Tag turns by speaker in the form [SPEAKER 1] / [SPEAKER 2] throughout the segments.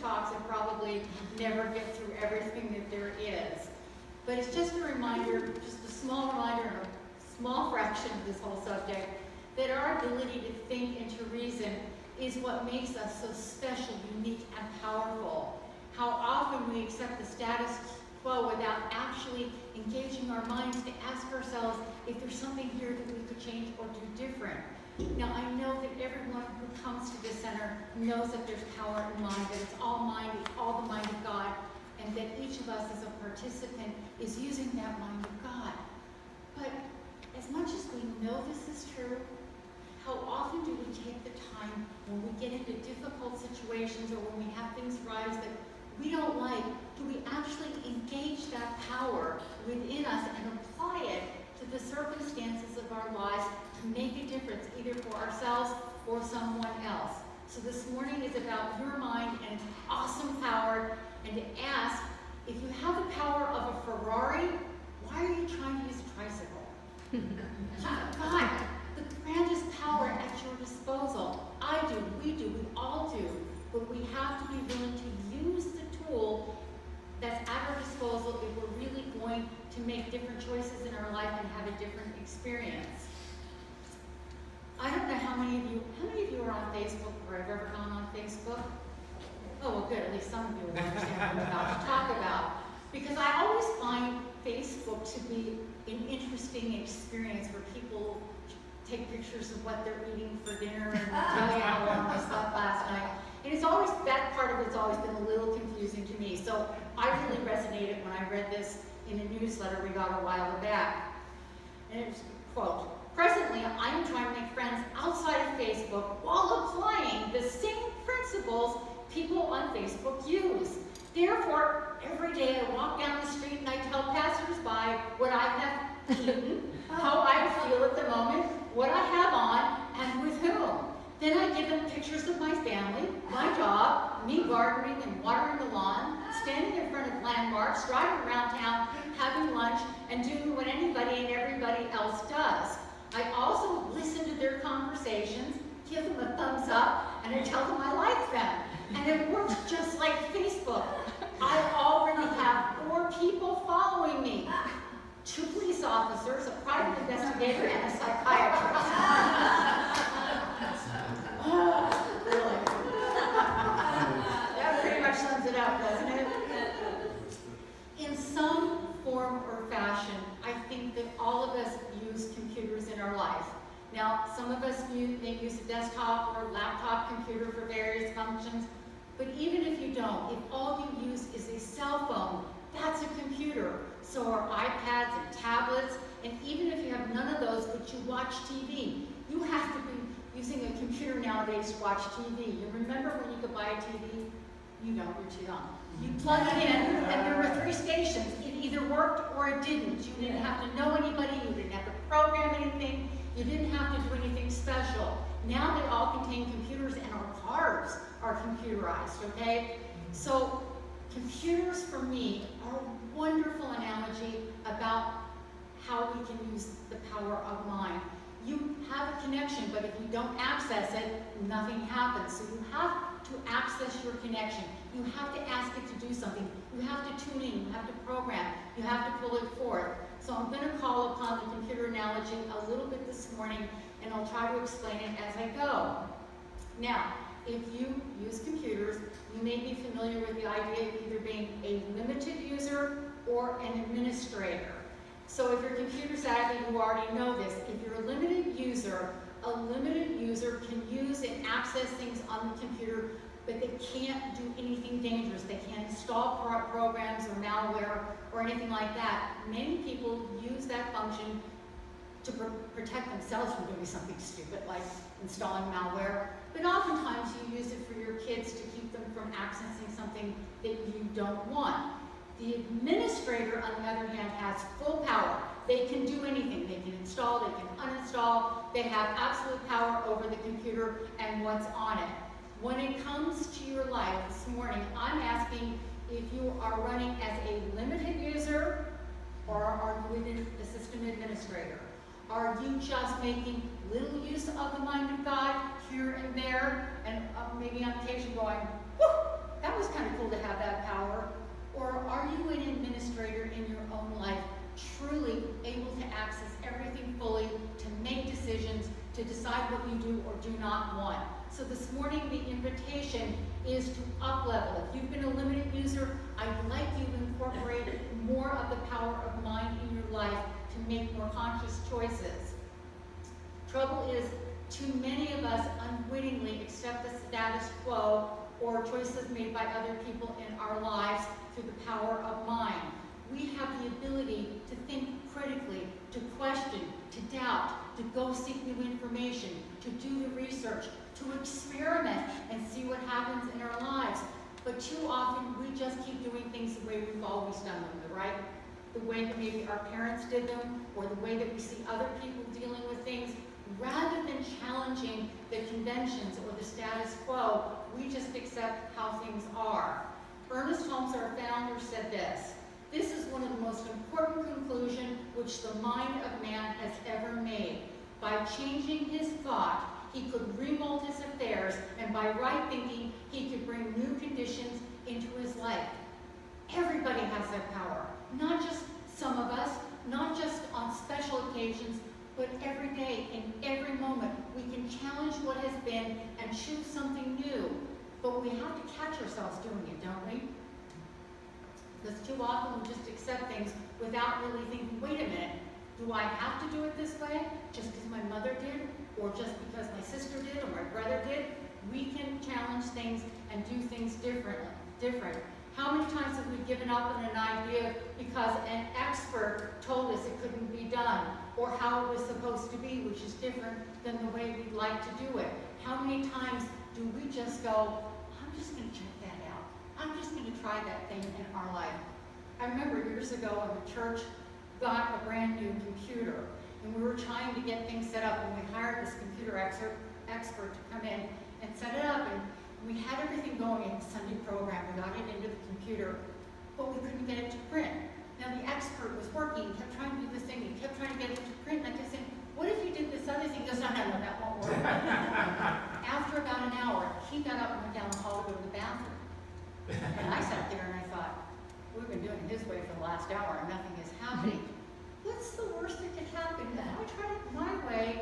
[SPEAKER 1] talks and probably never get through everything that there is. But it's just a reminder, just a small reminder, and a small fraction of this whole subject, that our ability to think and to reason is what makes us so special, unique, and powerful. How often we accept the status quo without actually engaging our minds to ask ourselves if there's something here that we could change or do different. Now, I know that everyone who comes to this center knows that there's power in mind, that it's all mind, it's all the mind of God, and that each of us as a participant is using that mind of God. But as much as we know this is true, how often do we take the time when we get into difficult situations or when we have things rise that we don't like, do we actually engage that power within us and apply it to the circumstances of our lives to make a difference, either for ourselves or someone else? So this morning is about your mind and its awesome power, and to ask, if you have the power of a Ferrari, why are you trying to use a tricycle? You've got the grandest power at your disposal. I do, we all do. But we have to be willing to use the tool that's at our disposal if we're really going to make different choices in our life and have a different experience. I don't know how many of you are on Facebook or have ever gone on Facebook? Oh, well, good. At least some of you will understand what I'm about to talk about. Because I always find Facebook to be an interesting experience where people take pictures of what they're eating for dinner and tell you how long they slept last night. And it's always, that part of it's always been a little confusing to me. So I really resonated when I read this in a newsletter we got a while back. And it was, quote, "Presently, I am trying to make friends outside of Facebook while applying the same principles people on Facebook use. Therefore, every day I walk down the street and I tell passersby what I have eaten, how I feel at the moment, what I have on, and with whom. Then I give them pictures of my family, my job, me gardening and watering the lawn, standing in front of landmarks, driving around town, having lunch, and doing what anybody and everybody else does. I also listen to their conversations, give them a thumbs up, and I tell them I like them. And it works just like Facebook. I already have 4 people following me. 2 police officers, a private investigator, and a psychiatrist." Really? That pretty much sums it up, doesn't it? In some form or fashion, I think that all of us use computers in our life. Now, some of us may use a desktop or laptop computer for various functions, but even if you don't, if all you use is a cell phone, that's a computer. So are iPads and tablets, and even if you have none of those, but you watch TV, you have to be using a computer nowadays to watch TV. You remember when you could buy a TV? You don't, you're too young. You plug it in, and there were 3 stations. It either worked or it didn't. You didn't have to know anybody, you didn't have to program anything, you didn't have to do anything special. Now they all contain computers, and our cars are computerized, okay? So computers, for me, are a wonderful analogy about how we can use the power of mind. You have a connection, but if you don't access it, nothing happens. So you have to access your connection. You have to ask it to do something. You have to tune in, you have to program, you have to pull it forth. So I'm going to call upon the computer analogy a little bit this morning, and I'll try to explain it as I go. Now, if you use computers, you may be familiar with the idea of either being a limited user or an administrator. So if you're computer savvy, you already know this. If you're a limited user can use and access things on the computer, but they can't do anything dangerous. They can't install programs or malware or anything like that. Many people use that function to protect themselves from doing something stupid, like installing malware. But oftentimes you use it for your kids to keep them from accessing something that you don't want. The administrator, on the other hand, has full power. They can do anything. They can install, they can uninstall. They have absolute power over the computer and what's on it. When it comes to your life this morning, I'm asking if you are running as a limited user or are you a system administrator? Are you just making little use of the mind of God here and there, and maybe on occasion going, whew, that was kind access everything fully, to make decisions, to decide what you do or do not want. So this morning, the invitation is to up-level. If you've been a limited user, I'd like you to incorporate more of the power of mind in your life to make more conscious choices. Trouble is, too many of us unwittingly accept the status quo or choices made by other people in our lives through the power of mind. We have the ability to think critically, to question, to doubt, to go seek new information, to do the research, to experiment and see what happens in our lives. But too often, we just keep doing things the way we've always done them, right? The way that maybe our parents did them, or the way that we see other people dealing with things. Rather than challenging the conventions or the status quo, we just accept how things are. Ernest Holmes, our founder, said this: "This is one of the most important conclusions which the mind of man has ever made. By changing his thought, he could remold his affairs, and by right thinking, he could bring new conditions into his life." Everybody has that power. Not just some of us, not just on special occasions, but every day, in every moment, we can challenge what has been and choose something new. But we have to catch ourselves doing it, don't we? Because too often we just accept things without really thinking, wait a minute, do I have to do it this way just because my mother did, or just because my sister did, or my brother did? We can challenge things and do things different. How many times have we given up on an idea because an expert told us it couldn't be done, or how it was supposed to be, which is different than the way we'd like to do it? How many times do we just go, I'm just going to check that out. I'm just going to try that thing in our life. I remember years ago when the church got a brand new computer, and we were trying to get things set up, and we hired this computer expert to come in and set it up, and we had everything going in the Sunday program. We got it into the computer, but we couldn't get it to print. Now the expert was working, he kept trying to do this thing, he kept trying to get it to print, and I kept saying, what if you did this other thing? He goes, no, that won't work. After about an hour, he got up and went down the hall to go to the bathroom. And I sat there and I thought, we've been doing it his way for the last hour and nothing is happening. What's the worst that could happen? If I try it my way,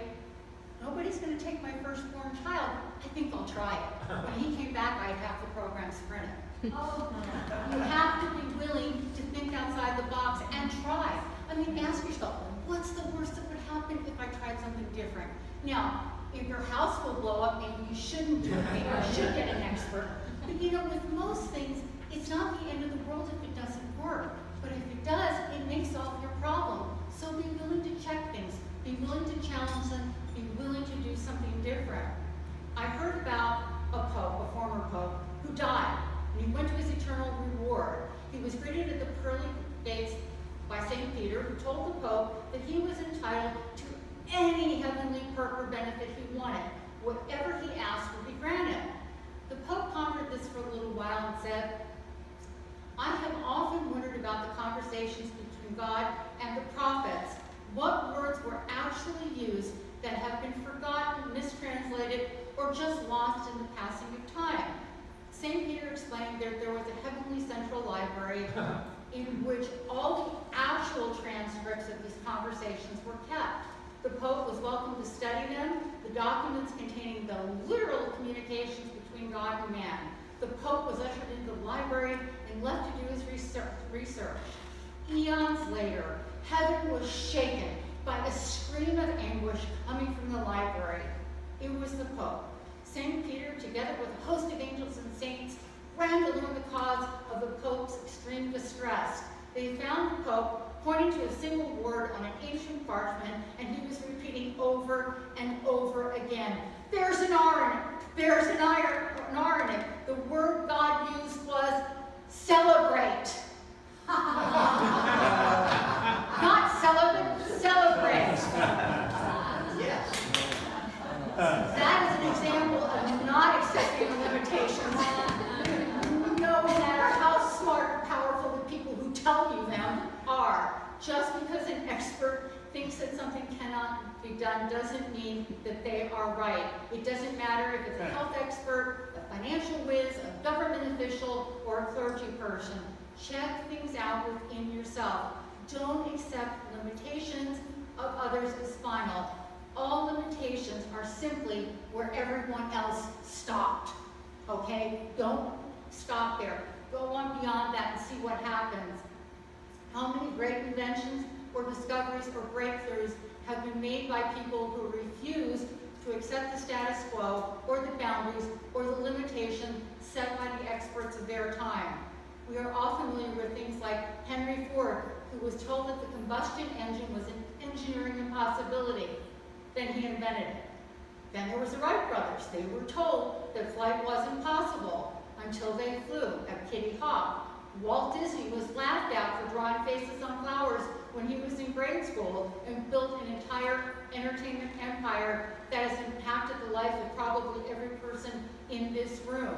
[SPEAKER 1] nobody's going to take my firstborn child. I think I'll try it. When he came back, I had half the programs printed. Oh, no. You have to be willing to think outside the box and try. I mean, ask yourself, what's the worst that would happen if I tried something different? Now, if your house will blow up, maybe you shouldn't do it. Maybe you should get an expert. But you know, with most things, it's not the end of the world if it doesn't work. But if it does, it may solve your problem. So be willing to check things. Be willing to challenge them. Be willing to do something different. I heard about a pope, a former pope, who died. And he went to his eternal reward. He was greeted at the pearly gates by St. Peter, who told the pope that he was entitled to any heavenly perk or benefit he wanted. Whatever he asked would be granted. The pope pondered this for a little while and said, I have often wondered about the conversations between God and the prophets. What words were actually used that have been forgotten, mistranslated, or just lost in the passing of time? St. Peter explained that there was a heavenly central library in which all the actual transcripts of these conversations were kept. The Pope was welcome to study them, the documents containing the literal communications between God and man. The Pope was ushered into the library and left to do his research. Eons later, heaven was shaken by a scream of anguish coming from the library. It was the Pope. St. Peter, together with a host of angels and saints, ran to learn the cause of the Pope's extreme distress. They found the Pope pointing to a single word on an ancient parchment, and he was repeating over and over again, there's an R in it, there's an R in it. The word God used was celebrate. Not celibate, celebrate.
[SPEAKER 2] Yes.
[SPEAKER 1] That is an example of not accepting the limitations. No matter how smart or powerful the people who tell you them are, just because an expert thinks that something cannot be done doesn't mean that they are right. It doesn't matter if it's a health expert, a financial whiz, a government official, or a clergy person. Check things out within yourself. Don't accept limitations of others is final. All limitations are simply where everyone else stopped. Okay? Don't stop there. Go on beyond that and see what happens. How many great inventions or discoveries or breakthroughs have been made by people who refused to accept the status quo or the boundaries or the limitations set by the experts of their time. We are all familiar with things like Henry Ford, who was told that the combustion engine was an engineering impossibility. Then he invented it. Then there was the Wright brothers. They were told that flight wasn't possible until they flew at Kitty Hawk. Walt Disney was laughed at for drawing faces on flowers when he was in grade school and built an entire entertainment empire that has impacted the life of probably every person in this room.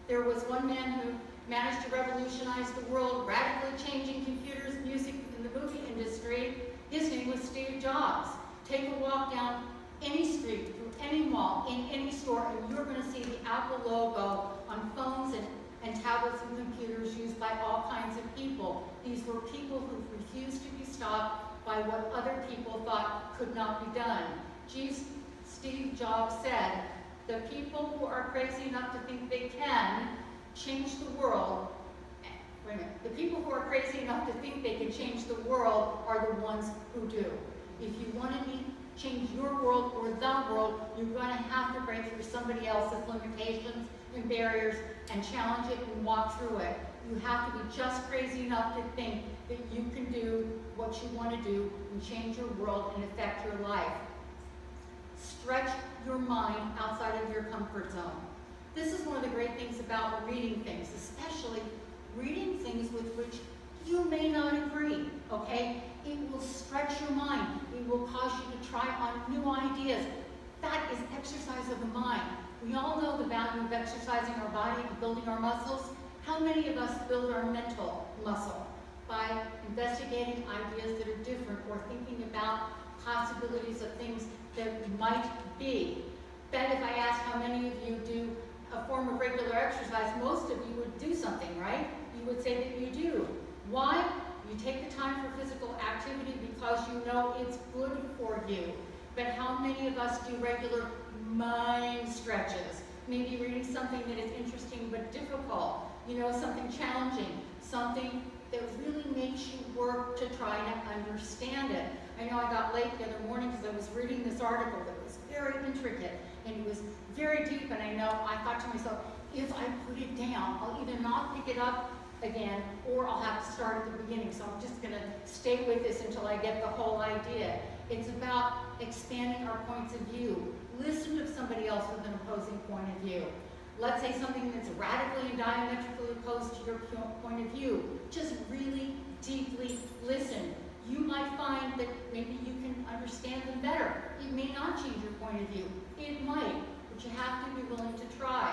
[SPEAKER 1] There was one man who managed to revolutionize the world, radically changing computers, music, and the movie industry. His name was Steve Jobs. Take a walk down any street, through any mall, in any store, and you're going to see the Apple logo on phones and tablets and computers used by all kinds of people. These were people who refused to be stopped by what other people thought could not be done. Steve Jobs said, "The people who are crazy enough to think they can change the world, the people who are crazy enough to think they can change the world are the ones who do." If you want to change your world or the world, you're going to have to break through somebody else's limitations and barriers and challenge it and walk through it. You have to be just crazy enough to think that you can do what you want to do and change your world and affect your life. Stretch your mind outside of your comfort zone. This is one of the great things about reading things, especially reading things with which you may not agree, okay? It will stretch your mind. It will cause you to try on new ideas. That is exercise of the mind. We all know the value of exercising our body and building our muscles. How many of us build our mental muscle? By investigating ideas that are different or thinking about possibilities of things that might be. Bet if I asked how many of you do a form of regular exercise, most of you would do something, right? You would say that you do. Why? You take the time for physical activity because you know it's good for you. But how many of us do regular mind stretches? Maybe reading something that is interesting but difficult. You know, something challenging, something that really makes you work to try to understand it. I know I got late the other morning because I was reading this article that was very intricate and it was very deep, and I thought to myself, if I put it down, I'll either not pick it up again or I'll have to start at the beginning. So I'm just going to stay with this until I get the whole idea. It's about expanding our points of view. Listen to somebody else with an opposing point of view. Let's say something that's radically and diametrically opposed to your point of view. Just really deeply listen. You might find that maybe you can understand them better. It may not change your point of view. It might, but you have to be willing to try.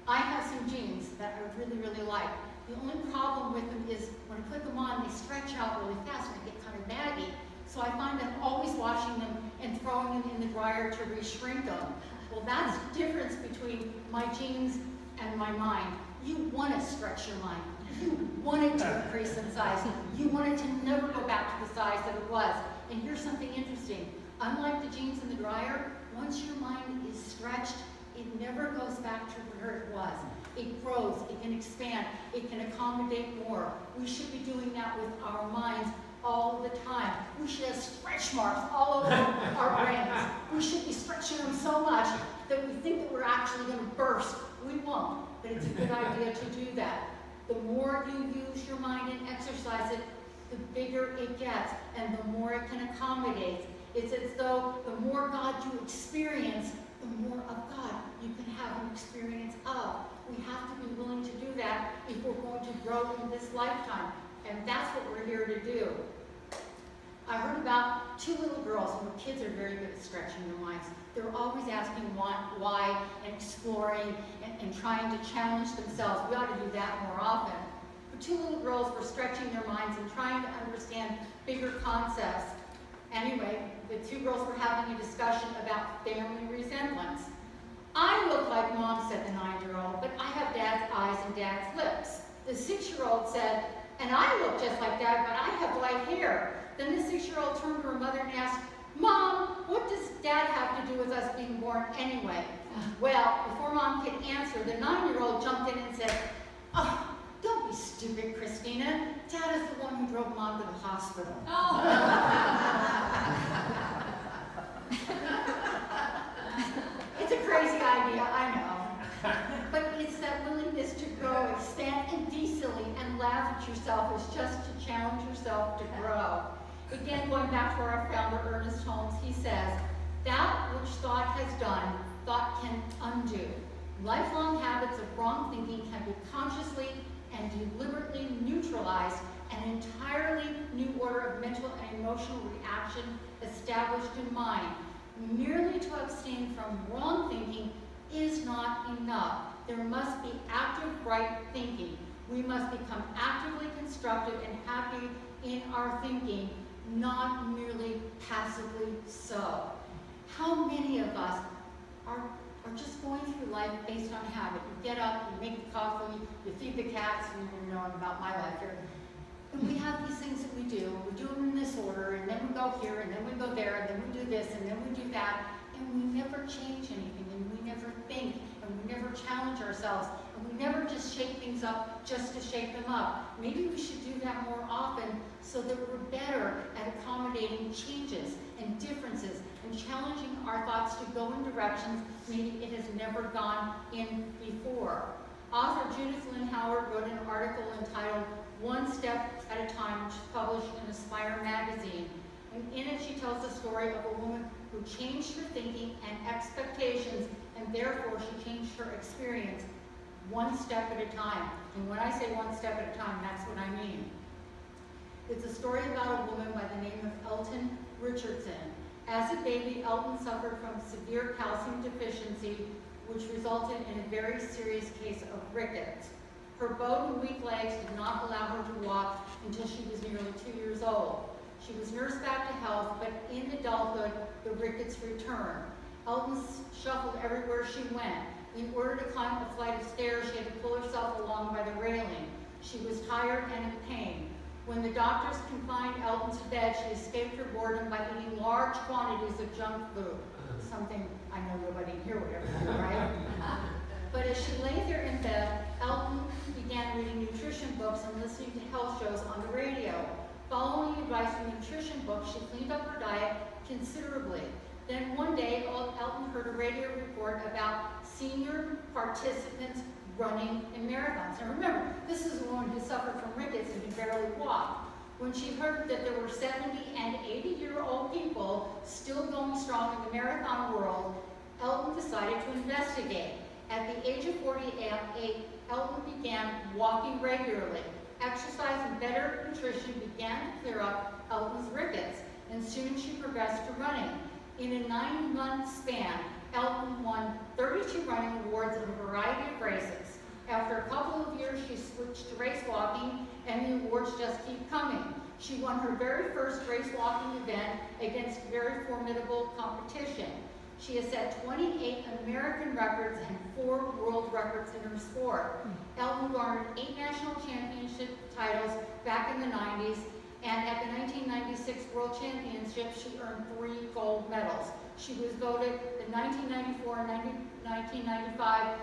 [SPEAKER 1] I have some jeans that I really, really like. The only problem with them is when I put them on, they stretch out really fast and they get kind of baggy. So I find I'm always washing them and throwing them in the dryer to re-shrink them. Well, that's the difference between my jeans and my mind. You want to stretch your mind. You want it to increase in size. You want it to never go back to the size that it was. And here's something interesting. Unlike the jeans in the dryer, once your mind is stretched, it never goes back to where it was. It grows, it can expand, it can accommodate more. We should be doing that with our minds all the time. We should have stretch marks all over our brains. We should be stretching them so much that we think that we're actually going to burst. We won't, but it's a good idea to do that. The more you use your mind and exercise it, the bigger it gets and the more it can accommodate. It's as though the more God you experience, the more of God you can have an experience of. We have to be willing to do that if we're going to grow in this lifetime. And that's what we're here to do. I heard about two little girls, and kids are very good at stretching their minds. They're always asking why and exploring and trying to challenge themselves. We ought to do that more often. But two little girls were stretching their minds and trying to understand bigger concepts. Anyway, the two girls were having a discussion about family resemblance. I look like Mom, said the 9-year-old, but I have Dad's eyes and Dad's lips. The 6-year-old said, and I look just like Dad, but I have light hair. Then the 6-year-old turned to her mother and asked, "Mom, what does Dad have to do with us being born anyway?" Well, before Mom could answer, the 9-year-old jumped in and said, "Oh, don't be stupid, Christina. Dad is the one who drove Mom to the hospital."
[SPEAKER 3] Oh.
[SPEAKER 1] It's a crazy idea, I know. But it's that willingness to grow, expand indecently, and laugh at yourself is just to challenge yourself to grow. Again, going back to our founder, Ernest Holmes, he says, "That which thought has done, thought can undo. Lifelong habits of wrong thinking can be consciously and deliberately neutralized, an entirely new order of mental and emotional reaction established in mind. Merely to abstain from wrong thinking is not enough. There must be active right thinking. We must become actively constructive and happy in our thinking, not merely passively so." How many of us are just going through life based on habit? You get up, you make the coffee, you feed the cats, and you know about my life here. And we have these things that we do them in this order, and then we go here, and then we go there, and then we do this, and then we do that, and we never change anything, and we never think, and we never challenge ourselves, and we never just shake things up just to shake them up. Maybe we should do that more often so that we're better at accommodating changes and differences and challenging our thoughts to go in directions maybe it has never gone in before. Author Judith Lynn Howard wrote an article entitled "One Step at a Time," which is published in Aspire magazine. And in it, she tells the story of a woman who changed her thinking and expectations, and therefore she changed her experience one step at a time. And when I say one step at a time, that's what I mean. It's a story about a woman by the name of Elton Richardson. As a baby, Elton suffered from severe calcium deficiency, which resulted in a very serious case of rickets. Her bowed and weak legs did not allow her to walk until she was nearly 2 years old. She was nursed back to health, but in adulthood, the rickets returned. Elton shuffled everywhere she went. In order to climb a flight of stairs, she had to pull herself along by the railing. She was tired and in pain. When the doctors confined Elton to bed, she escaped her boredom by eating large quantities of junk food. Something I know nobody here would ever do, right? But as she lay there in bed, Elton began reading nutrition books and listening to health shows on the radio. Following advice from nutrition books, she cleaned up her diet considerably. Then one day, Elton heard a radio report about senior participants running in marathons. And remember, this is a woman who suffered from rickets and could barely walk. When she heard that there were 70 and 80-year-old people still going strong in the marathon world, Elton decided to investigate. At the age of 48, Elton began walking regularly. Exercise and better nutrition began to clear up Elton's rickets, and soon she progressed to running. In a 9-month span, Elton won 32 running awards in a variety of races. After a couple of years, she switched to race walking, and the awards just keep coming. She won her very first race walking event against very formidable competition. She has set 28 American records and 4 world records in her sport. Elton garnered 8 national championship titles back in the 90s, and at the 1996 World Championships, she earned 3 gold medals. She was voted the 1994 and 1995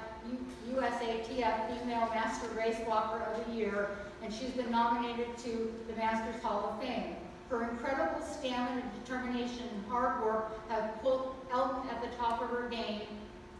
[SPEAKER 1] USATF Female Master Race Walker of the Year, and she's been nominated to the Masters Hall of Fame. Her incredible stamina, determination, and hard work have put Elton at the top of her game,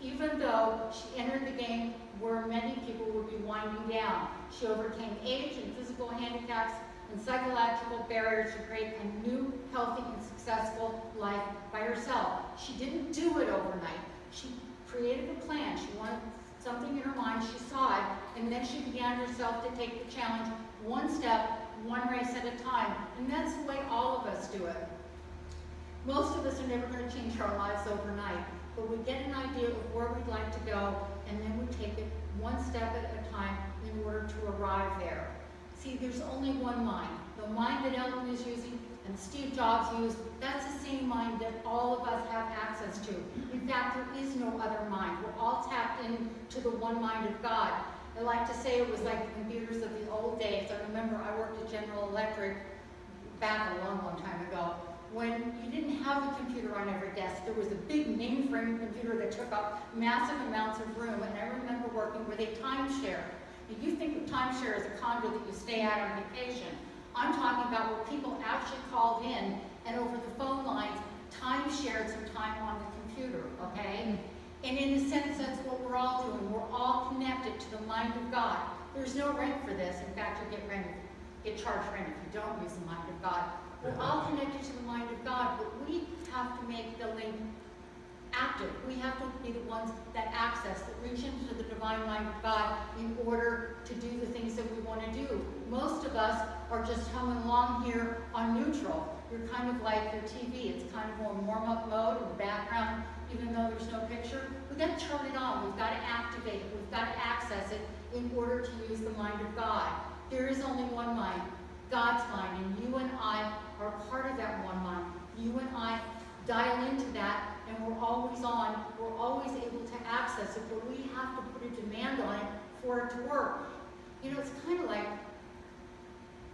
[SPEAKER 1] even though she entered the game where many people would be winding down. She overcame age and physical handicaps and psychological barriers to create a new, healthy, and successful life by herself. She didn't do it overnight. She created a plan. She wanted something in her mind. She saw it, and then she began herself to take the challenge one step, one race at a time. And that's the way all of us do it. Most of us are never going to change our lives overnight, but we get an idea of where we'd like to go, and then we take it one step at a time in order to arrive there. See, there's only one mind. The mind that Elton is using and Steve Jobs used, that's the same mind that all of us have access to. In fact, there is no other mind. We're all tapped into the one mind of God. I like to say it was like the computers of the old days. I remember I worked at General Electric back a long, long time ago, when you didn't have a computer on every desk. There was a big mainframe computer that took up massive amounts of room, and I remember working with a timeshare. And you think of timeshare as a condo that you stay at on vacation. I'm talking about where people actually called in and over the phone lines time-shared some time on the computer, okay? And in a sense, that's what we're all doing. We're all connected to the mind of God. There's no rent for this. In fact, you get charged rent if you don't use the mind of God. We're all connected to the mind of God, but we have to make the link active. We have to be the ones that access, that reach into the divine mind of God in order to do the things that we want to do. Most of us are just humming along here on neutral. You're kind of like your TV. It's kind of on warm-up mode in the background, even though there's no picture. We've got to turn it on. We've got to activate it. We've got to access it in order to use the mind of God. There is only one mind, God's mind, and you and I are part of that one mind. You and I dial into that, and we're always on. We're always able to access it, but we have to put a demand on it for it to work. You know, it's kind of like,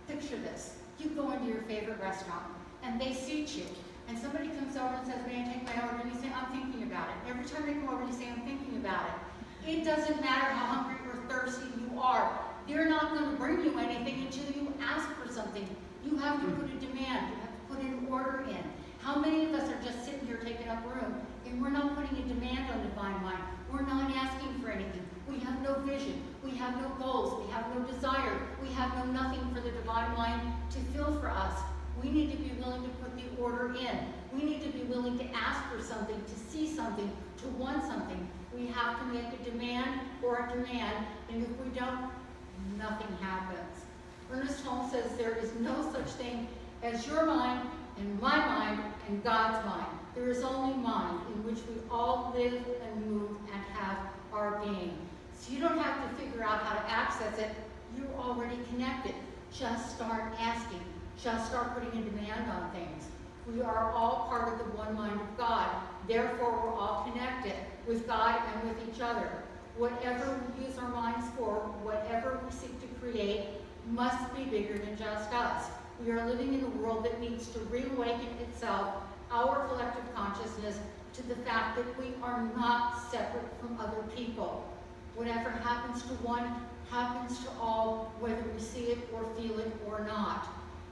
[SPEAKER 1] picture this. You go into your favorite restaurant, and they seat you, and somebody comes over and says, may I take my order? And you say, I'm thinking about it. Every time they come over, you say, I'm thinking about it. It doesn't matter how hungry or thirsty you are. They're not going to bring you anything until you ask for something. You have to put a demand. You have to put an order in. How many of us are just sitting here taking up room, and we're not putting a demand on divine mind? We're not asking for anything. We have no vision. We have no goals. We have no desire. We have no nothing for the divine mind to fill for us. We need to be willing to put the order in. We need to be willing to ask for something, to see something, to want something. We have to make a demand or a demand, and if we don't, nothing happens. Ernest Holmes says there is no such thing as your mind and my mind and God's mind. There is only mind in which we all live and move and have our being. So you don't have to figure out how to access it. You're already connected. Just start asking. Just start putting a demand on things. We are all part of the one mind of God. Therefore, we're all connected with God and with each other. Whatever we use our minds for, whatever we seek to create, must be bigger than just us. We are living in a world that needs to reawaken itself, our collective consciousness, to the fact that we are not separate from other people. Whatever happens to one happens to all, whether we see it or feel it or not.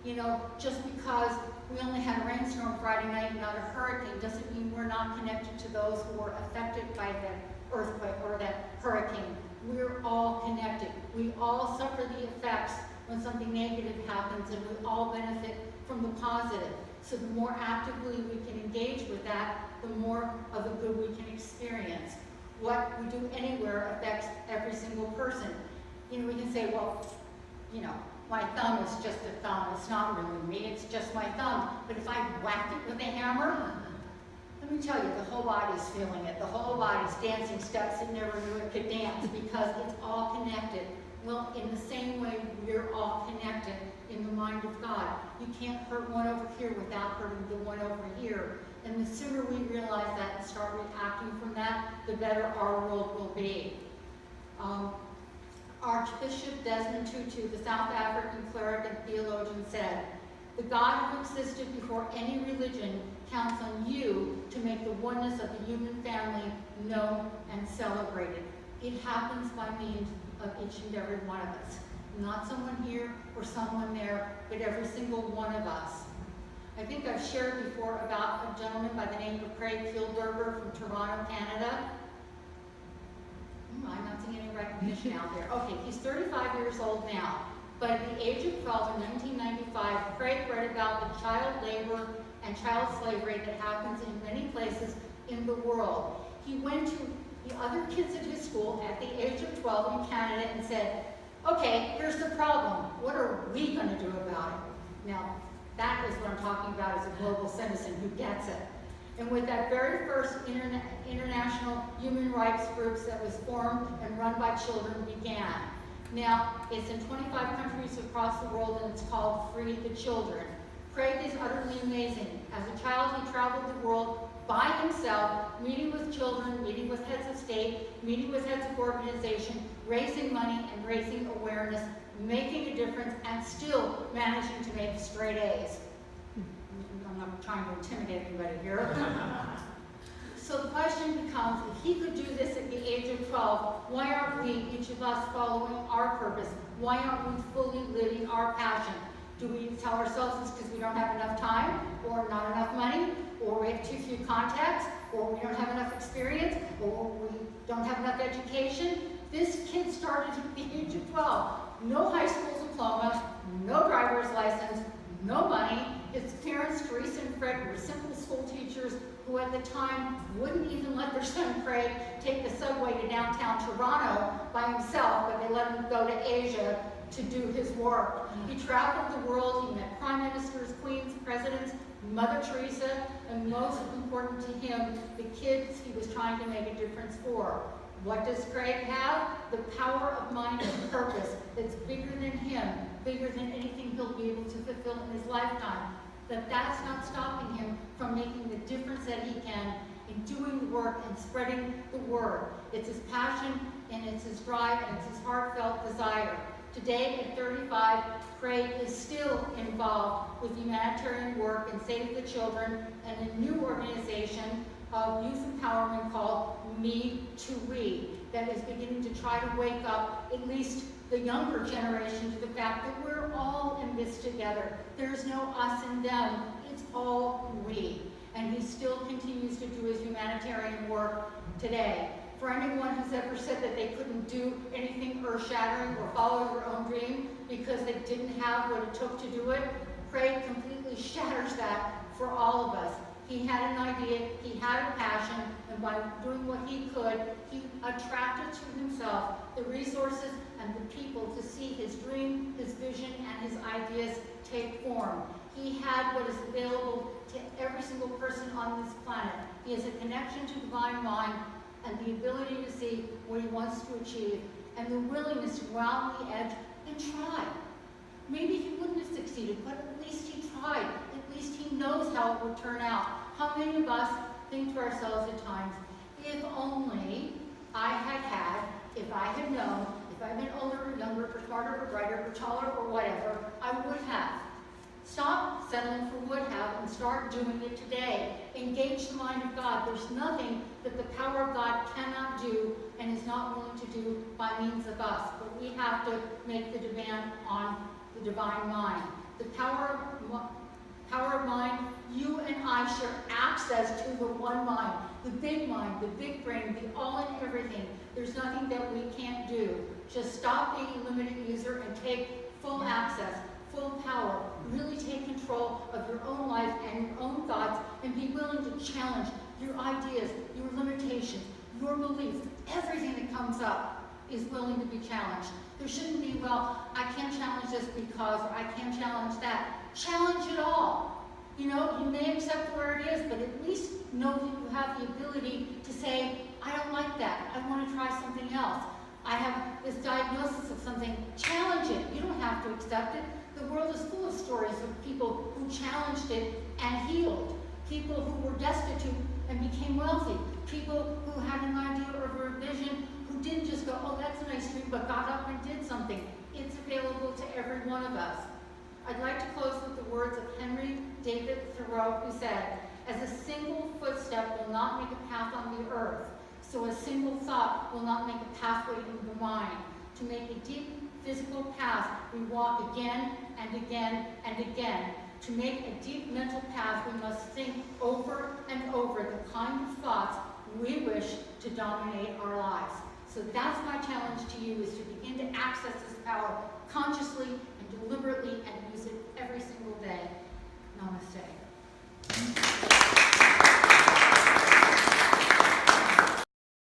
[SPEAKER 1] You know, just because we only had a rainstorm Friday night and not a hurricane doesn't mean we're not connected to those who were affected by that earthquake or that hurricane. We're all connected. We all suffer the effects when something negative happens, and we all benefit from the positive. So the more actively we can engage with that, the more of the good we can experience. What we do anywhere affects every single person. You know, we can say, well, you know, my thumb is just a thumb. It's not really me, it's just my thumb. But if I whacked it with a hammer, let me tell you, the whole body's feeling it. The whole body's dancing steps it never knew it could dance, because it's all connected. Well, in the same way, we're all connected in the mind of God. You can't hurt one over here without hurting the one over here. And the sooner we realize that and start reacting from that, the better our world will be. Archbishop Desmond Tutu, the South African cleric and theologian, said, "The God who existed before any religion counts on you to make the oneness of the human family known and celebrated. It happens by means of each and every one of us. Not someone here or someone there, but every single one of us." I think I've shared before about a gentleman by the name of Craig Kilderber from Toronto, Canada. I'm not seeing any recognition out there. Okay, he's 35 years old now. But at the age of 12 in 1995, Craig read about the child labor and child slavery that happens in many places in the world. He went to the other kids at his school at the age of 12 in Canada and said, okay, here's the problem. What are we going to do about it? Now, that is what I'm talking about as a global citizen who gets it. And with that very first international human rights groups that was formed and run by children began. Now, it's in 25 countries across the world, and it's called Free the Children. Craig is utterly amazing. As a child, he traveled the world by himself, meeting with children, meeting with heads of state, meeting with heads of organization, raising money and raising awareness, making a difference, and still managing to make straight A's. I'm not trying to intimidate anybody here. So the question becomes, if he could do this at the age of 12, why aren't we, each of us, following our purpose? Why aren't we fully living our passion? Do we tell ourselves it's because we don't have enough time, or not enough money, or we have too few contacts, or we don't have enough experience, or we don't have enough education? This kid started at the age of 12. No high school diploma, no driver's license, no money. His parents, Teresa and Fred, were simple school teachers who at the time wouldn't even let their son Craig take the subway to downtown Toronto by himself, but they let him go to Asia to do his work. He traveled the world, he met prime ministers, queens, presidents, Mother Teresa, and most important to him, the kids he was trying to make a difference for. What does Craig have? The power of mind and purpose that's bigger than him, bigger than anything he'll be able to fulfill in his lifetime. That's not stopping him from making the difference that he can in doing the work and spreading the word. It's his passion, and it's his drive, and it's his heartfelt desire. Today, at 35, Craig is still involved with humanitarian work and Save the Children and a new organization of youth empowerment called Me to We that is beginning to try to wake up at least the younger generation to the fact that we're all in this together. There's no us and them, it's all we. And he still continues to do his humanitarian work today. For anyone who's ever said that they couldn't do anything earth-shattering or follow their own dream because they didn't have what it took to do it, Craig completely shatters that for all of us. He had an idea, he had a passion, and by doing what he could, he attracted to himself the resources and the people to see his dream, his vision, and his ideas take form. He had what is available to every single person on this planet. He has a connection to divine mind and the ability to see what he wants to achieve and the willingness to go out on the edge and try. Maybe he wouldn't have succeeded, but at least he tried. At least he knows how it would turn out. How many of us think to ourselves at times, if only I had, if I had known, if I'd been older or younger, or smarter or brighter, or taller or whatever, I would have. Stop settling for would have and start doing it today. Engage the mind of God. There's nothing that the power of God cannot do and is not willing to do by means of us. But we have to make the demand on the divine mind. The power of mind, you and I share access to the one mind, the big brain, the all in everything. There's nothing that we can't do. Just stop being a limited user and take full access, full power. Really take control of your own life and your own thoughts and be willing to challenge your ideas, your limitations, your beliefs. Everything that comes up is willing to be challenged. There shouldn't be, well, I can't challenge this because, or I can't challenge that. Challenge it all. You know, you may accept where it is, but at least know that you have the ability to say, I don't like that. I want to try something else. I have this diagnosis of something. Challenge it. You don't have to accept it. The world is full of stories of people who challenged it and healed. People who were destitute and became wealthy. People who had an idea or a vision who didn't just go, oh, that's a nice dream, but got up and did something. It's available to every one of us. I'd like to close with the words of Henry David Thoreau, who said, as a single footstep will not make a path on the earth, so a single thought will not make a pathway in the mind. To make a deep physical path, we walk again and again and again. To make a deep mental path, we must think over and over the kind of thoughts we wish to dominate our lives. So that's my challenge to you, is to begin to access this power consciously and deliberately and use it every single day. Namaste.